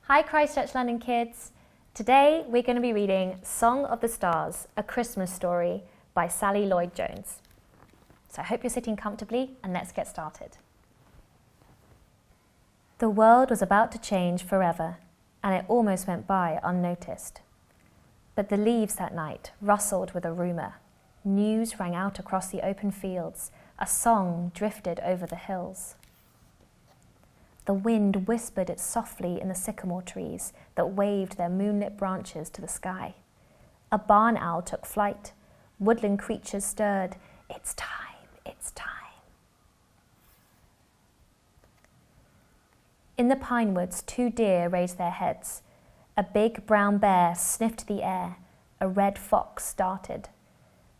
Hi Christchurch London kids! Today we're going to be reading Song of the Stars, A Christmas Story by Sally Lloyd-Jones. So I hope you're sitting comfortably and let's get started. The world was about to change forever and it almost went by unnoticed. But the leaves that night rustled with a rumour. News rang out across the open fields. A song drifted over the hills. The wind whispered it softly in the sycamore trees that waved their moonlit branches to the sky. A barn owl took flight. Woodland creatures stirred. It's time, it's time. In the pine woods, 2 deer raised their heads. A big brown bear sniffed the air. A red fox started.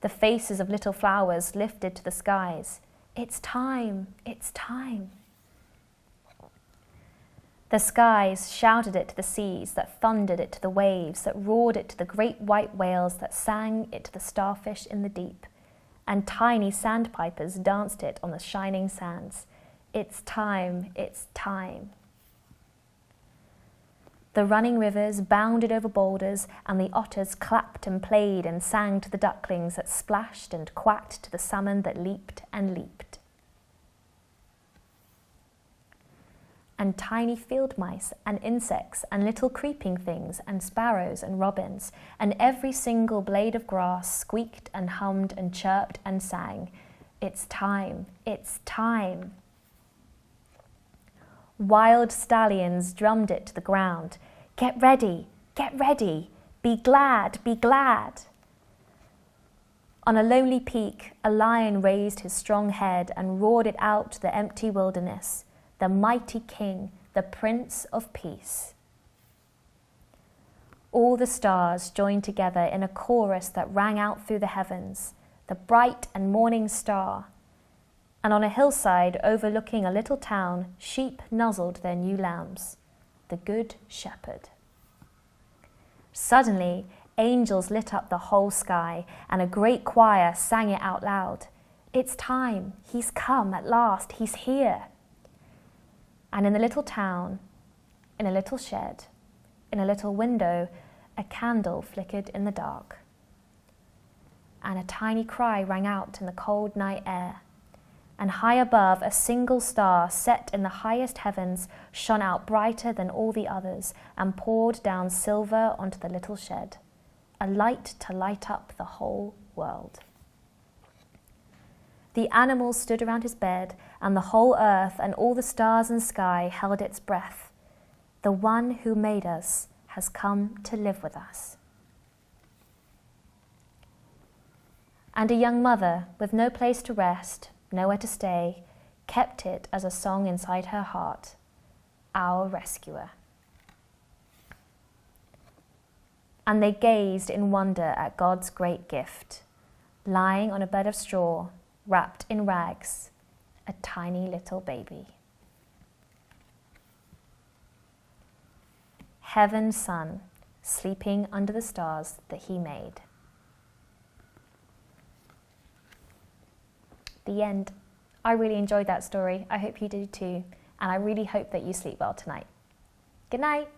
The faces of little flowers lifted to the skies. It's time, it's time. The skies shouted it to the seas, that thundered it to the waves, that roared it to the great white whales, that sang it to the starfish in the deep. And tiny sandpipers danced it on the shining sands. It's time, it's time. The running rivers bounded over boulders, and the otters clapped and played and sang to the ducklings that splashed and quacked to the salmon that leaped and leaped. And tiny field mice and insects and little creeping things and sparrows and robins and every single blade of grass squeaked and hummed and chirped and sang. It's time, it's time. Wild stallions drummed it to the ground. Get ready, be glad, be glad. On a lonely peak, a lion raised his strong head and roared it out to the empty wilderness. The mighty king, the Prince of Peace. All the stars joined together in a chorus that rang out through the heavens, the bright and morning star. And on a hillside overlooking a little town, sheep nuzzled their new lambs, the Good Shepherd. Suddenly, angels lit up the whole sky, and a great choir sang it out loud. It's time, he's come at last, he's here. And in the little town, in a little shed, in a little window, a candle flickered in the dark. And a tiny cry rang out in the cold night air. And high above, a single star set in the highest heavens shone out brighter than all the others and poured down silver onto the little shed, a light to light up the whole world. The animals stood around his bed, and the whole earth and all the stars and sky held its breath. The one who made us has come to live with us. And a young mother, with no place to rest, nowhere to stay, kept it as a song inside her heart, our rescuer. And they gazed in wonder at God's great gift, lying on a bed of straw, wrapped in rags, a tiny little baby. Heaven's son, sleeping under the stars that he made. The end. I really enjoyed that story. I hope you did too. And I really hope that you sleep well tonight. Good night.